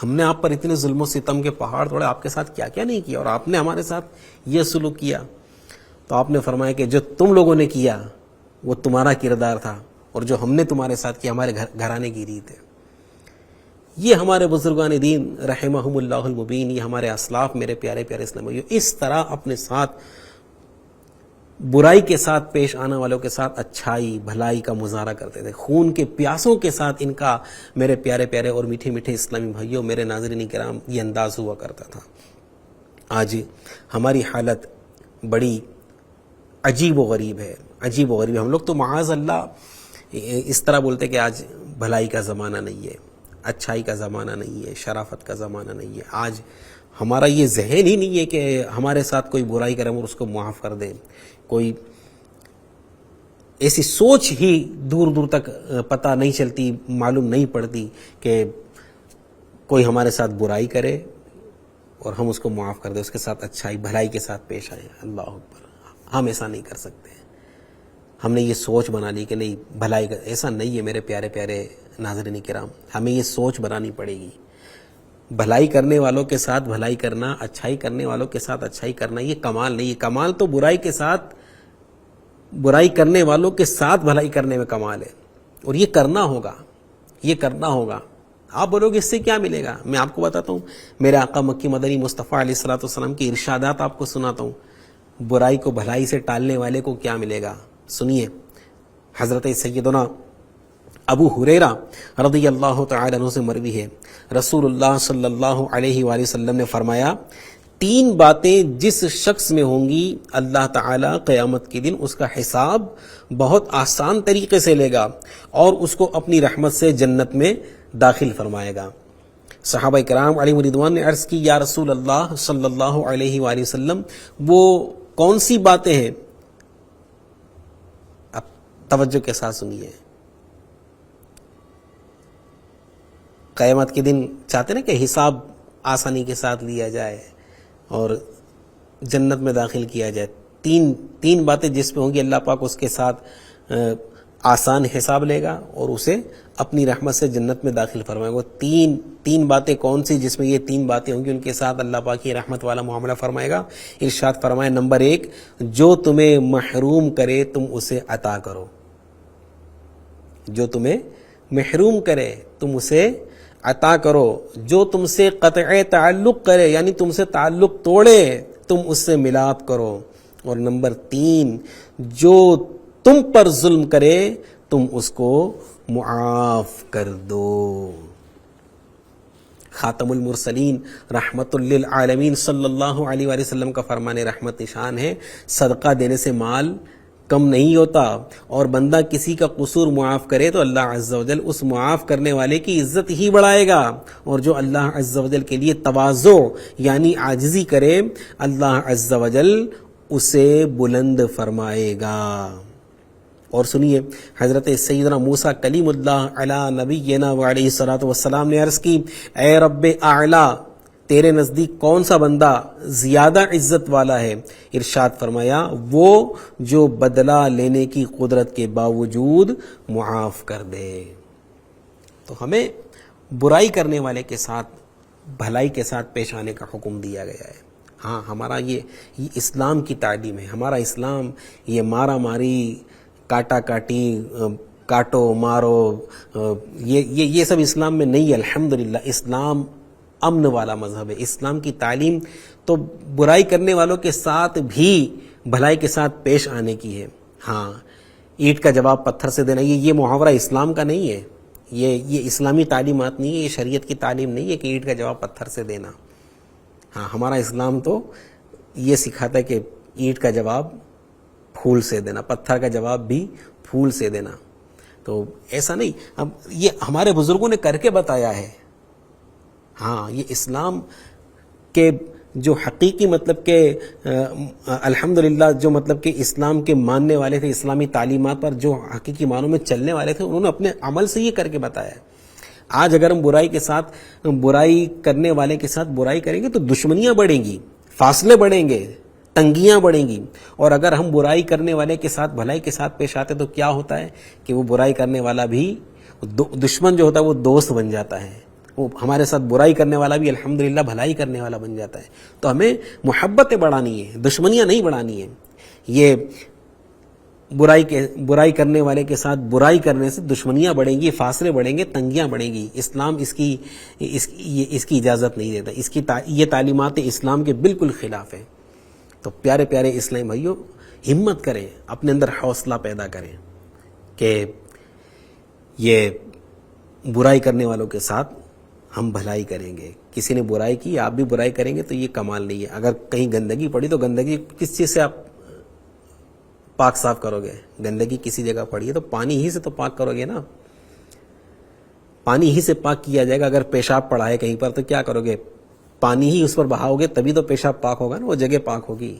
ہم نے آپ پر اتنے ظلم و ستم کے پہاڑ توڑے، آپ کے ساتھ کیا کیا نہیں کیا، اور آپ نے ہمارے ساتھ یہ سلوک کیا۔ تو آپ نے فرمایا کہ جو تم لوگوں نے کیا وہ تمہارا کردار تھا، اور جو ہم نے تمہارے ساتھ کیا ہمارے گھرانے کی ریت ہے۔ یہ ہمارے بزرگان دین رحمہم اللہ المبین، یہ ہمارے اسلاف، میرے پیارے پیارے اسلامیوں، اس طرح اپنے ساتھ برائی کے ساتھ پیش آنے والوں کے ساتھ اچھائی بھلائی کا مظاہرہ کرتے تھے۔ خون کے پیاسوں کے ساتھ ان کا، میرے پیارے پیارے اور میٹھے میٹھے اسلامی بھائیوں، میرے ناظرین کرام، یہ انداز ہوا کرتا تھا۔ آج ہماری حالت بڑی عجیب و غریب ہے، عجیب و غریب ہے۔ ہم لوگ تو معاذ اللہ اس طرح بولتے کہ آج بھلائی کا زمانہ نہیں ہے، اچھائی کا زمانہ نہیں ہے، شرافت کا زمانہ نہیں ہے۔ آج ہمارا یہ ذہن ہی نہیں ہے کہ ہمارے ساتھ کوئی برائی کرے اور اس کو معاف کر دیں، کوئی ایسی سوچ ہی دور دور تک پتہ نہیں چلتی، معلوم نہیں پڑتی کہ کوئی ہمارے ساتھ برائی کرے اور ہم اس کو معاف کر دیں، اس کے ساتھ اچھائی بھلائی کے ساتھ پیش آئے۔ اللہ اکبر، ہم ایسا نہیں کر سکتے۔ ہم نے یہ سوچ بنا لی کہ نہیں بھلائی کا، ایسا نہیں ہے میرے پیارے پیارے ناظرین کرام، ہمیں یہ سوچ بنانی پڑے گی۔ بھلائی کرنے والوں کے ساتھ بھلائی کرنا، اچھائی کرنے والوں کے ساتھ اچھائی کرنا، یہ کمال نہیں ہے۔ کمال تو برائی کے ساتھ برائی کرنے والوں کے ساتھ بھلائی کرنے میں کمال ہے، اور یہ کرنا ہوگا، یہ کرنا ہوگا۔ آپ بولو گے اس سے کیا ملے گا؟ میں آپ کو بتاتا ہوں، میرے آقا مکی مدنی مصطفیٰ علیہ الصلوۃ والسلام کی ارشادات آپ کو سناتا ہوں، برائی کو بھلائی سے ٹالنے والے کو کیا ملے گا۔ سنیے، حضرت سیدنا ابو ہریرہ رضی اللہ تعالی عنہ سے مروی ہے، رسول اللہ صلی اللہ علیہ وآلہ وسلم نے فرمایا، 3 باتیں جس شخص میں ہوں گی، اللہ تعالیٰ قیامت کے دن اس کا حساب بہت آسان طریقے سے لے گا اور اس کو اپنی رحمت سے جنت میں داخل فرمائے گا۔ صحابہ کرام علیہم رضوان نے عرض کی، یا رسول اللہ صلی اللہ علیہ وآلہ وسلم، وہ کون سی باتیں ہیں؟ اب توجہ کے ساتھ سنیے، قیامت کے دن چاہتے نا کہ حساب آسانی کے ساتھ لیا جائے اور جنت میں داخل کیا جائے۔ تین باتیں جس پہ ہوں گی، اللہ پاک اس کے ساتھ آسان حساب لے گا اور اسے اپنی رحمت سے جنت میں داخل فرمائے گا۔ تین باتیں کون سی جس میں یہ 3 باتیں ہوں گی، ان کے ساتھ اللہ پاک کی رحمت والا معاملہ فرمائے گا؟ ارشاد فرمائے، نمبر 1، جو تمہیں محروم کرے تم اسے عطا کرو، جو تمہیں محروم کرے تم اسے عطا کرو، جو تم سے قطع تعلق کرے یعنی تم سے تعلق توڑے تم اس سے ملاپ کرو، اور نمبر 3، جو تم پر ظلم کرے تم اس کو معاف کر دو۔ خاتم المرسلین رحمت للعالمین صلی اللہ علیہ وآلہ وسلم کا فرمان رحمت نشان ہے، صدقہ دینے سے مال کم نہیں ہوتا، اور بندہ کسی کا قصور معاف کرے تو اللہ عز و جل اس معاف کرنے والے کی عزت ہی بڑھائے گا، اور جو اللہ عز و جل کے لیے تواضع یعنی عاجزی کرے اللہ عز و جل اسے بلند فرمائے گا۔ اور سنیے، حضرت سیدنا موسیٰ کلیم اللہ علی نبینا وعلیہ الصلوۃ والسلام نے عرض کی، اے رب اعلی، تیرے نزدیک کون سا بندہ زیادہ عزت والا ہے؟ ارشاد فرمایا، وہ جو بدلہ لینے کی قدرت کے باوجود معاف کر دے۔ تو ہمیں برائی کرنے والے کے ساتھ بھلائی کے ساتھ پیش آنے کا حکم دیا گیا ہے۔ ہاں، ہمارا یہ اسلام کی تعلیم ہے۔ ہمارا اسلام یہ مارا ماری، کاٹا کاٹی، کاٹو مارو، یہ سب اسلام میں نہیں ہے۔ الحمدللہ اسلام امن والا مذہب ہے۔ اسلام کی تعلیم تو برائی کرنے والوں کے ساتھ بھی بھلائی کے ساتھ پیش آنے کی ہے۔ ہاں، اینٹ کا جواب پتھر سے دینا، یہ محاورہ اسلام کا نہیں ہے، یہ اسلامی تعلیمات نہیں ہے، یہ شریعت کی تعلیم نہیں ہے کہ اینٹ کا جواب پتھر سے دینا۔ ہاں، ہمارا اسلام تو یہ سکھاتا ہے کہ اینٹ کا جواب پھول سے دینا، پتھر کا جواب بھی پھول سے دینا۔ تو ایسا نہیں، اب یہ ہمارے بزرگوں نے کر کے بتایا ہے۔ ہاں، یہ اسلام کے جو حقیقی مطلب کہ الحمدللہ جو مطلب کہ اسلام کے ماننے والے تھے، اسلامی تعلیمات پر جو حقیقی معنوں میں چلنے والے تھے، انہوں نے اپنے عمل سے یہ کر کے بتایا ہے۔ آج اگر ہم برائی کرنے والے کے ساتھ برائی کریں گے تو دشمنیاں بڑھیں گی، فاصلے بڑھیں گے، تنگیاں بڑھیں گی، اور اگر ہم برائی کرنے والے کے ساتھ بھلائی کے ساتھ پیش آتے تو کیا ہوتا ہے کہ وہ برائی کرنے والا بھی دشمن جو ہوتا ہے وہ دوست بن جاتا ہے، وہ ہمارے ساتھ برائی کرنے والا بھی الحمدللہ بھلائی کرنے والا بن جاتا ہے۔ تو ہمیں محبتیں بڑھانی ہے، دشمنیاں نہیں بڑھانی ہیں۔ یہ برائی کرنے والے کے ساتھ برائی کرنے سے دشمنیاں بڑھیں گی، فاصلے بڑھیں گے، تنگیاں بڑھیں گی۔ اسلام اس کی اجازت نہیں دیتا، یہ تعلیمات اسلام کے بالکل خلاف ہے۔ تو پیارے پیارے اسلامی بھائیوں، ہمت کریں، اپنے اندر حوصلہ پیدا کریں کہ یہ برائی کرنے والوں کے ساتھ ہم بھلائی کریں گے۔ کسی نے برائی کی، آپ بھی برائی کریں گے تو یہ کمال نہیں ہے۔ اگر کہیں گندگی پڑی تو گندگی کس چیز سے آپ پاک صاف کرو گے؟ گندگی کسی جگہ پڑی ہے تو پانی ہی سے تو پاک کرو گے نا، پانی ہی سے پاک کیا جائے گا۔ اگر پیشاب پڑا ہے کہیں پر تو کیا کرو گے؟ پانی ہی اس پر بہاؤ گے تبھی تو پیشاب پاک ہوگا نا، وہ جگہ پاک ہوگی۔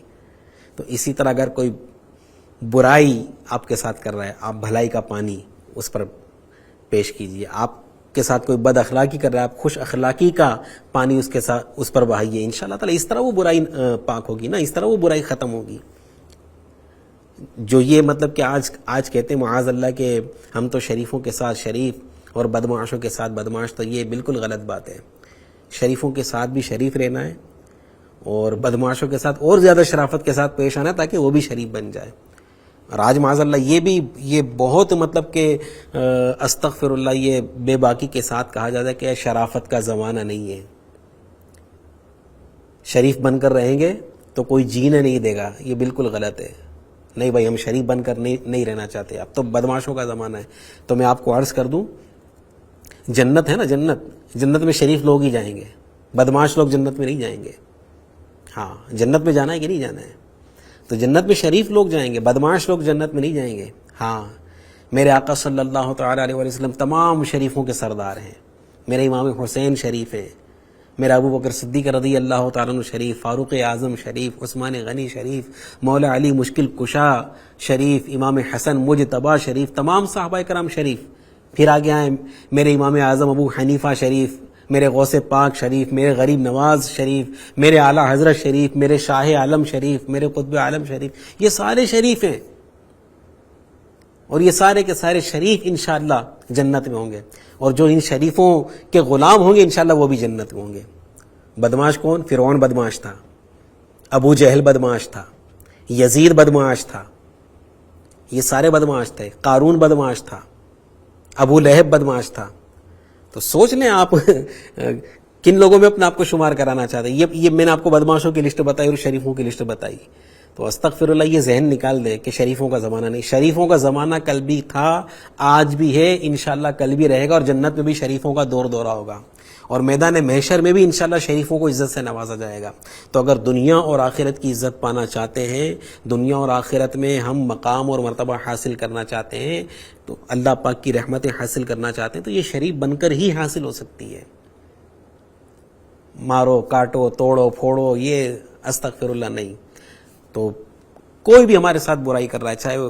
تو اسی طرح اگر کوئی برائی آپ کے ساتھ کر رہا ہے، آپ بھلائی کا پانی اس پر پیش کیجئے۔ آپ کے ساتھ کوئی بد اخلاقی کر رہا ہے، آپ خوش اخلاقی کا پانی اس کے ساتھ اس پر بہائیے، انشاءاللہ تعالی اس طرح وہ برائی پاک ہوگی نا، اس طرح وہ برائی ختم ہوگی۔ جو یہ مطلب کہ آج کہتے ہیں معاذ اللہ کہ ہم تو شریفوں کے ساتھ شریف اور بدمعاشوں کے ساتھ بدمعاش، تو یہ بالکل غلط بات ہے۔ شریفوں کے ساتھ بھی شریف رہنا ہے اور بدمعاشوں کے ساتھ اور زیادہ شرافت کے ساتھ پیش آنا ہے تاکہ وہ بھی شریف بن جائے۔ راج معاذ اللہ یہ بہت مطلب کہ استغفر اللہ یہ بے باکی کے ساتھ کہا جاتا ہے کہ شرافت کا زمانہ نہیں ہے. شریف بن کر رہیں گے تو کوئی جینے نہیں دے گا، یہ بالکل غلط ہے. نہیں بھائی، ہم شریف بن کر نہیں رہنا چاہتے. اب تو بدماشوں کا زمانہ ہے. تو میں آپ کو عرض کر دوں، جنت ہے نا، جنت میں شریف لوگ ہی جائیں گے، بدماش لوگ جنت میں نہیں جائیں گے. ہاں، جنت میں جانا ہے کہ نہیں جانا ہے؟ تو جنت میں شریف لوگ جائیں گے، بدماش لوگ جنت میں نہیں جائیں گے. ہاں، میرے آقا صلی اللہ تعالی علیہ وسلم تمام شریفوں کے سردار ہیں. میرے امام حسین شریف ہیں، میرا ابو بکر صدیق رضی اللہ تعالیٰ عنہ شریف، فاروق اعظم شریف، عثمان غنی شریف، مولا علی مشکل کشا شریف، امام حسن مجتبی شریف، تمام صحابہ کرام شریف. پھر آگے آئے میرے امام اعظم ابو حنیفہ شریف، میرے غوث پاک شریف، میرے غریب نواز شریف، میرے اعلیٰ حضرت شریف، میرے شاہ عالم شریف، میرے قطب عالم شریف. یہ سارے شریف ہیں، اور یہ سارے کے سارے شریف انشاءاللہ جنت میں ہوں گے. اور جو ان شریفوں کے غلام ہوں گے انشاءاللہ وہ بھی جنت میں ہوں گے. بدماش کون؟ فرعون بدماش تھا، ابو جہل بدماش تھا، یزید بدماش تھا، یہ سارے بدماش تھے. قارون بدماش تھا، ابو لہب بدماش تھا. تو سوچ لیں آپ کن لوگوں میں اپنے آپ کو شمار کرانا چاہتے ہیں. یہ میں نے آپ کو بدماشوں کی لسٹ بتائی اور شریفوں کی لسٹ بتائی. تو استغفر اللہ یہ ذہن نکال دے کہ شریفوں کا زمانہ نہیں. شریفوں کا زمانہ کل بھی تھا، آج بھی ہے، انشاءاللہ کل بھی رہے گا. اور جنت میں بھی شریفوں کا دور دورہ ہوگا، اور میدان محشر میں بھی انشاءاللہ شریفوں کو عزت سے نوازا جائے گا. تو اگر دنیا اور آخرت کی عزت پانا چاہتے ہیں، دنیا اور آخرت میں ہم مقام اور مرتبہ حاصل کرنا چاہتے ہیں، تو اللہ پاک کی رحمتیں حاصل کرنا چاہتے ہیں، تو یہ شریف بن کر ہی حاصل ہو سکتی ہے. مارو کاٹو توڑو پھوڑو یہ استغفر اللہ نہیں. تو کوئی بھی ہمارے ساتھ برائی کر رہا ہے، چاہے وہ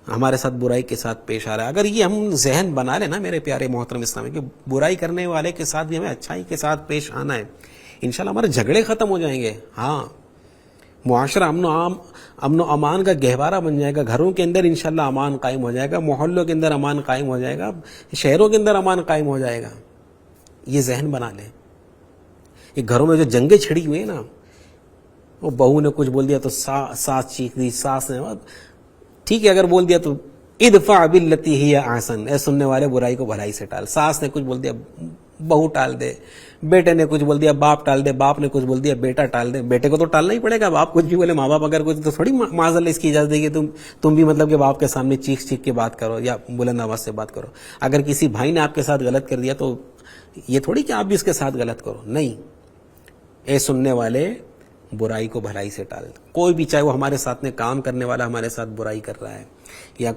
ہمارے ساتھ برائی کے ساتھ پیش آ رہا ہے، اگر یہ ہم ذہن بنا لیں نا میرے پیارے محترم اسلامی، کہ برائی کرنے والے کے ساتھ بھی ہمیں اچھائی کے ساتھ پیش آنا ہے، انشاءاللہ ہمارے جھگڑے ختم ہو جائیں گے. ہاں، معاشرہ امن و امان کا گہوارہ بن جائے گا. گھروں کے اندر انشاءاللہ امان قائم ہو جائے گا، محلوں کے اندر امان قائم ہو جائے گا، شہروں کے اندر امان قائم ہو جائے گا. یہ ذہن بنا لیں. یہ گھروں میں جو جنگیں چھڑی ہوئی ہیں نا، وہ بہو نے کچھ بول دیا تو ساس چیخ دی، ساس نے ٹھیک ہے اگر بول دیا تو ادفع باللتی ہی احسن، اے سننے والے برائی کو بھلائی سے ٹال. ساس نے کچھ بول دیا بہو ٹال دے، بیٹے نے کچھ بول دیا باپ ٹال دے، باپ نے کچھ بول دیا بیٹا ٹال دے. بیٹے کو تو ٹالنا ہی پڑے گا، باپ کچھ بھی بولے، ماں باپ اگر کچھ، تو تھوڑی معاذ اللہ اس کی اجازت دے گی تم بھی مطلب کہ باپ کے سامنے چیخ چیخ کے بات کرو یا بلند آواز سے بات کرو. اگر کسی بھائی نے آپ کے ساتھ غلط کر دیا تو یہ تھوڑی کہ آپ بھی اس کے ساتھ غلط کرو. نہیں، اے سننے والے برائی کو بھلائی سے ٹال. کوئی بھی، چاہے وہ ہمارے ساتھ میں کام کرنے والا ہمارے ساتھ برائی کر رہا ہے، یا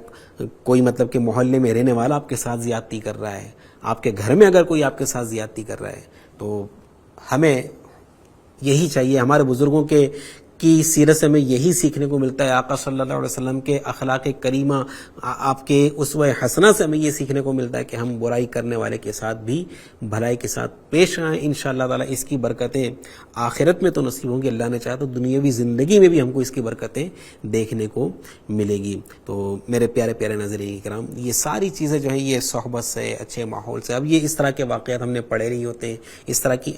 کوئی مطلب کہ محلے میں رہنے والا آپ کے ساتھ زیادتی کر رہا ہے، آپ کے گھر میں اگر کوئی آپ کے ساتھ زیادتی کر رہا ہے، تو ہمیں یہی چاہیے. ہمارے بزرگوں کی سیرت سے ہمیں یہی سیکھنے کو ملتا ہے. آقا صلی اللہ علیہ وسلم کے اخلاق کریمہ، آپ کے اسوہ حسنہ سے ہمیں یہ سیکھنے کو ملتا ہے کہ ہم برائی کرنے والے کے ساتھ بھی بھلائی کے ساتھ پیش آئیں. انشاءاللہ تعالی اس کی برکتیں آخرت میں تو نصیب ہوں گی، اللہ نے چاہا تو دنیاوی زندگی میں بھی ہم کو اس کی برکتیں دیکھنے کو ملے گی. تو میرے پیارے پیارے ناظرین کرام، یہ ساری چیزیں جو ہیں یہ صحبت سے، اچھے ماحول سے. اب یہ اس طرح کے واقعات ہم نے پڑھے نہیں ہوتے، اس طرح کی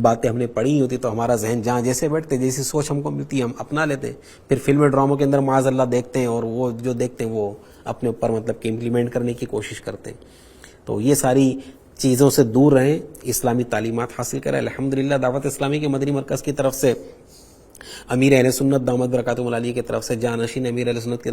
باتیں ہم نے پڑھی نہیں ہوتی، تو ہمارا ذہن جہاں جیسے بیٹھتے، جیسی سوچ ہم کو ہم اپنا لیتے ہیں. پھر فلم ڈراموں کے اندر معاذ اللہ دیکھتے ہیں، اور وہ جو دیکھتے ہیں وہ اپنے اوپر مطلب کہ امپلیمنٹ کرنے کی کوشش کرتے ہیں. تو یہ ساری چیزوں سے دور رہیں، اسلامی تعلیمات حاصل کریں. الحمدللہ دعوت اسلامی کے مدنی مرکز کی طرف سے، امیر اہل سنت دامت برکاتہم العالیہ کی طرف سے، جانشین امیر اہل سنت کی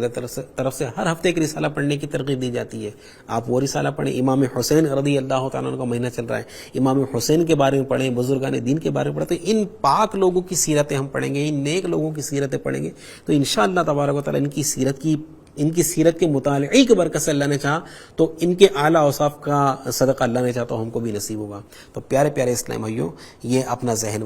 طرف سے ہر ہفتے ایک رسالہ پڑھنے کی ترغیب دی جاتی ہے. آپ وہ رسالہ پڑھیں. امام حسین رضی اللہ تعالیٰ عنہ کا مہینہ چل رہا ہے، امام حسین کے بارے میں پڑھیں، بزرگان دین کے بارے میں پڑھیں. تو ان پاک لوگوں کی سیرتیں ہم پڑھیں گے، ان نیک لوگوں کی سیرتیں پڑھیں گے، تو انشاءاللہ تبارک و تعالیٰ ان کی سیرت کے مطالعے کی برکت سے اللہ نے چاہا تو ان کے اعلیٰ اوصاف کا صدقہ اللہ نے چاہا تو ہم کو بھی نصیب ہوگا. تو پیارے پیارے اسلام بھائیوں، یہ اپنا ذہن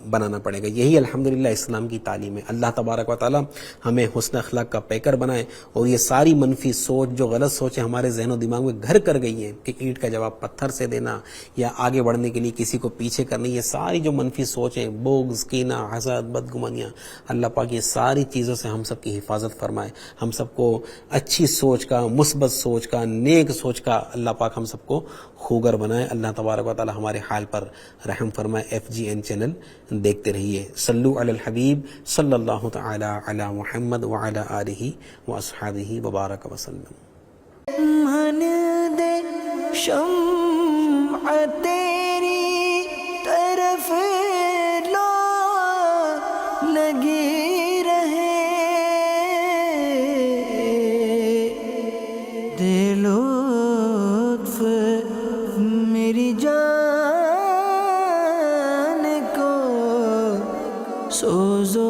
بنانا پڑے گا. یہی الحمدللہ اسلام کی تعلیم ہے. اللہ تبارک و تعالیٰ ہمیں حسن اخلاق کا پیکر بنائے، اور یہ ساری منفی سوچ، جو غلط سوچیں ہمارے ذہن و دماغ میں گھر کر گئی ہیں کہ اینٹ کا جواب پتھر سے دینا یا آگے بڑھنے کے لیے کسی کو پیچھے کرنا، یہ ساری جو منفی سوچیں، بغض، کینہ، حسد، بدگمانیاں، اللہ پاک یہ ساری چیزوں سے ہم سب کی حفاظت فرمائے. ہم سب کو اچھی سوچ کا، مثبت سوچ کا، نیک سوچ کا اللہ پاک ہم سب کو خوگر بنائے۔ اللہ تبارک و تعالی ہمارے حال پر رحم فرمائے۔ FGN چینل دیکھتے رہیے۔ صلو علی الحبیب صلی اللہ تعالی علی محمد وعلی آلہ واصحابہ وبارک وسلم۔ من دے شمع تیری طرف لو لگی رہے، دے لطف میری جان کو سوزو